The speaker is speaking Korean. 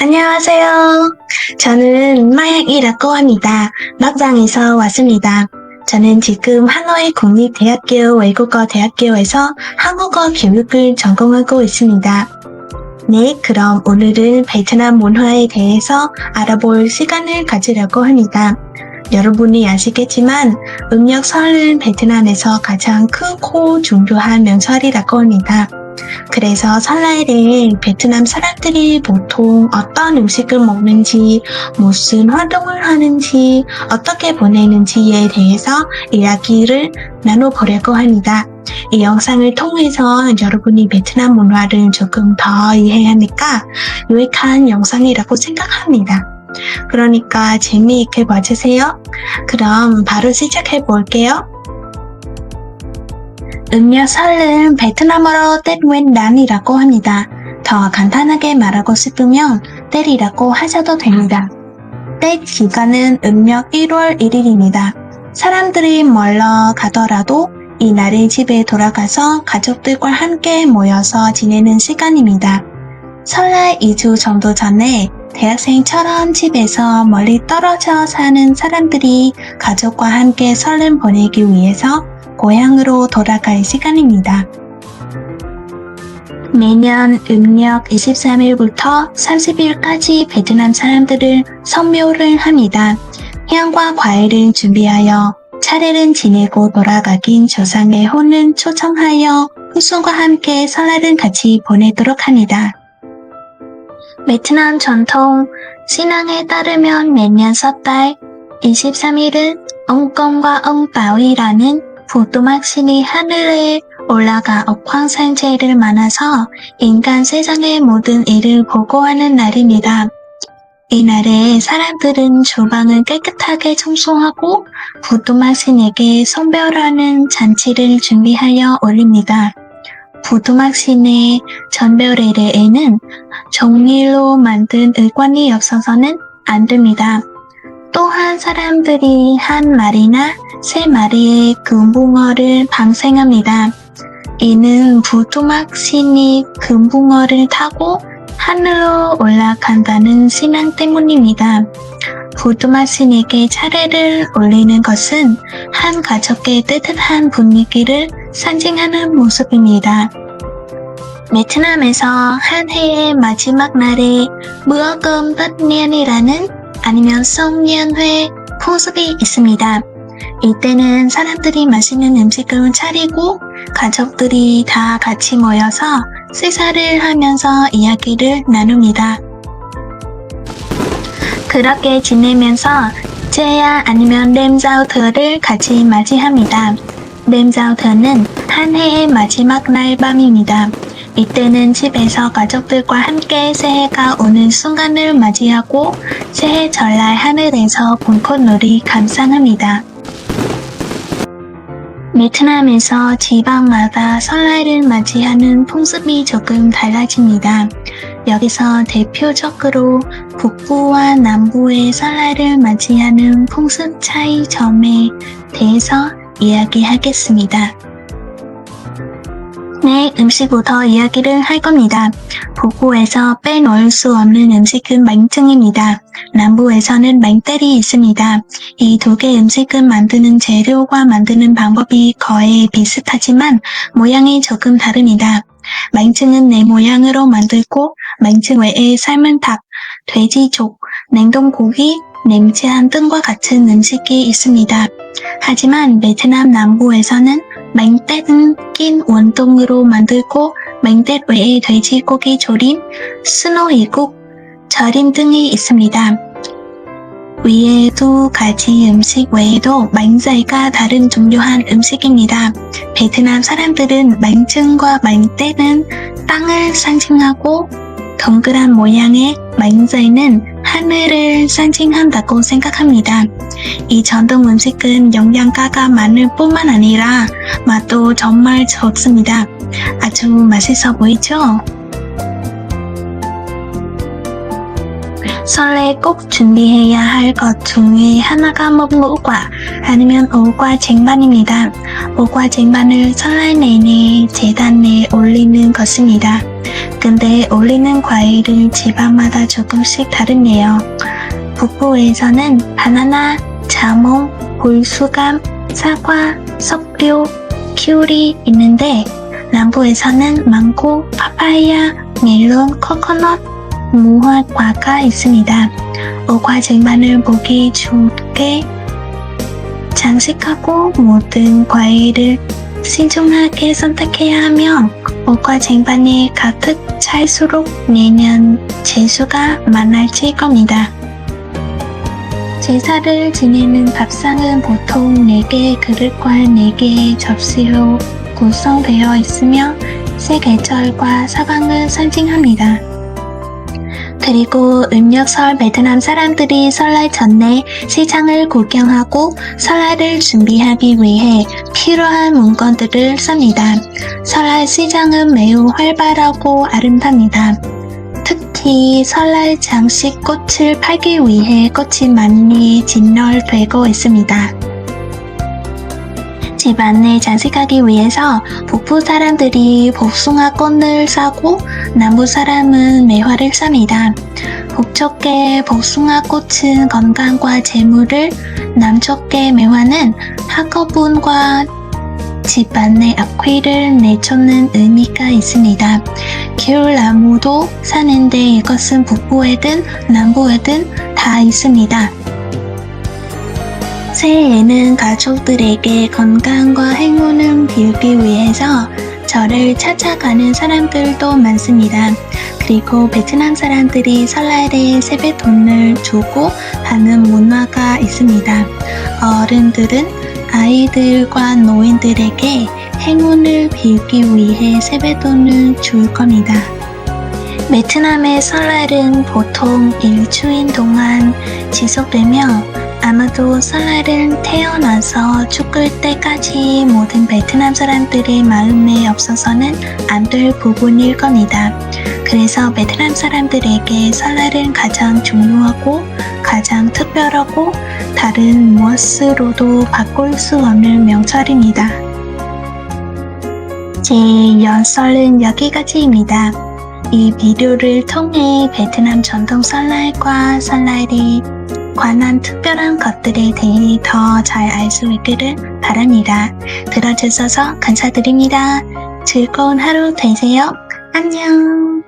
안녕하세요. 저는 마약이라고 합니다. 막장에서 왔습니다. 저는 지금 하노이 국립대학교 외국어 대학교에서 한국어 교육을 전공하고 있습니다. 네, 그럼 오늘은 베트남 문화에 대해서 알아볼 시간을 가지려고 합니다. 여러분이 아시겠지만 음력 설은 베트남에서 가장 크고 중요한 명절이라고 합니다. 그래서 설날에 베트남 사람들이 보통 어떤 음식을 먹는지, 무슨 활동을 하는지, 어떻게 보내는지에 대해서 이야기를 나눠보려고 합니다. 이 영상을 통해서 여러분이 베트남 문화를 조금 더 이해하니까 유익한 영상이라고 생각합니다. 그러니까 재미있게 봐주세요. 그럼 바로 시작해 볼게요. 음력 설은 베트남어로 떼nguyên đán이라고 합니다. 더 간단하게 말하고 싶으면 떼이라고 하셔도 됩니다. 떼 기간은 음력 1월 1일입니다. 사람들이 멀러 가더라도 이날에 집에 돌아가서 가족들과 함께 모여서 지내는 시간입니다. 설날 2주 정도 전에 대학생처럼 집에서 멀리 떨어져 사는 사람들이 가족과 함께 설을 보내기 위해서 고향으로 돌아갈 시간입니다. 매년 음력 23일부터 30일까지 베트남 사람들은 선묘를 합니다. 향과 과일을 준비하여 차례를 지내고 돌아가긴 조상의 혼을 초청하여 후손과 함께 설날을 같이 보내도록 합니다. 베트남 전통 신앙에 따르면 매년 섣달 23일은 엉검과 엉바위라는 부뚜막 신이 하늘에 올라가 억황상제를 만나서 인간 세상의 모든 일을 보고하는 날입니다. 이날에 사람들은 주방을 깨끗하게 청소하고 부뚜막 신에게 선별하는 잔치를 준비하여 올립니다. 부뚜막 신의 전별례에는 종이로 만든 의관이 없어서는 안 됩니다. 또한 사람들이 한 마리나 세 마리의 금붕어를 방생합니다. 이는 부뚜막 신이 금붕어를 타고 하늘로 올라간다는 신앙 때문입니다. 부뚜막 신에게 차례를 올리는 것은 한 가족의 뜨뜻한 분위기를 상징하는 모습입니다. 베트남에서 한 해의 마지막 날에 무어금 tất niên 이라는 아니면 성년회 풍습이 있습니다. 이때는 사람들이 맛있는 음식을 차리고 가족들이 다 같이 모여서 식사를 하면서 이야기를 나눕니다. 그렇게 지내면서 제야 아니면 렘자우터를 같이 맞이합니다. 렘자우터는 한 해의 마지막 날 밤입니다. 이때는 집에서 가족들과 함께 새해가 오는 순간을 맞이하고 새해 전날 하늘에서 벚꽃놀이 감상합니다. 베트남에서 지방마다 설날을 맞이하는 풍습이 조금 달라집니다. 여기서 대표적으로 북부와 남부의 설날을 맞이하는 풍습 차이 점에 대해서 이야기하겠습니다. 네, 음식부터 이야기를 할 겁니다. 북부에서 빼놓을 수 없는 음식은 맹증입니다. 남부에서는 맹떼리 있습니다. 이 두 개 음식은 만드는 재료와 만드는 방법이 거의 비슷하지만 모양이 조금 다릅니다. 맹증은 네 모양으로 만들고 맹증 외에 삶은 닭, 돼지족, 냉동고기, 냉채한 등과 같은 음식이 있습니다. 하지만 베트남 남부에서는 맹떼는 낀 원동으로 만들고 맹떼 외에 돼지고기 조림, 스노이국, 절임 등이 있습니다. 위에 두 가지 음식 외에도 맹자이가 다른 중요한 음식입니다. 베트남 사람들은 맹증과 맹떼는 땅을 상징하고 동그란 모양의 맹자이는 하늘을 상징한다고 생각합니다. 이 전통 음식은 영양가가 많을 뿐만 아니라 맛도 정말 좋습니다. 아주 맛있어 보이죠? 설에 꼭 준비해야 할 것 중에 하나가 먹무과 아니면 오과쟁반입니다. 오과쟁반을 설날 내내 제단에 올리는 것입니다. 근데 올리는 과일은 지방마다 조금씩 다르네요. 북부에서는 바나나, 자몽, 볼수감, 사과, 석류, 키우리 있는데 남부에서는 망고, 파파야, 멜론, 코코넛, 무화과가 있습니다. 오과 쟁반을 보기 좋게 장식하고 모든 과일을 신중하게 선택해야 하며 오과 쟁반이 가득 찰수록 내년 재수가 많아질 겁니다. 제사를 지내는 밥상은 보통 4개의 그릇과 4개의 접시로 구성되어 있으며 새 계절과 사방을 상징합니다. 그리고 음력설 베트남 사람들이 설날 전에 시장을 구경하고 설날을 준비하기 위해 필요한 물건들을 삽니다. 설날 시장은 매우 활발하고 아름답니다. 특히 설날 장식 꽃을 팔기 위해 꽃이 많이 진열되고 있습니다. 집안을 장식하기 위해서 북부 사람들이 복숭아 꽃을 사고 남부 사람은 매화를 삽니다. 북쪽의 복숭아 꽃은 건강과 재물을, 남쪽의 매화는 학업운과 집안의 악취를 내쫓는 의미가 있습니다. 귤나무도 사는데 이것은 북부에든 남부에든 다 있습니다. 새해에는 가족들에게 건강과 행운을 빌기 위해서 절을 찾아가는 사람들도 많습니다. 그리고 베트남 사람들이 설날에 세뱃돈을 주고 하는 문화가 있습니다. 어른들은 아이들과 노인들에게 행운을 빌기 위해 세뱃돈을 줄 겁니다. 베트남의 설날은 보통 일주일 동안 지속되며 아마도 설날은 태어나서 죽을 때까지 모든 베트남 사람들의 마음에 없어서는 안 될 부분일 겁니다. 그래서 베트남 사람들에게 설날은 가장 중요하고 가장 특별하고 다른 무엇으로도 바꿀 수 없는 명절입니다. 제 연설은 여기까지입니다. 이 비디오를 통해 베트남 전통 설날과 설날에 관한 특별한 것들에 대해 더 잘 알 수 있기를 바랍니다. 들어주셔서 감사드립니다. 즐거운 하루 되세요. 안녕.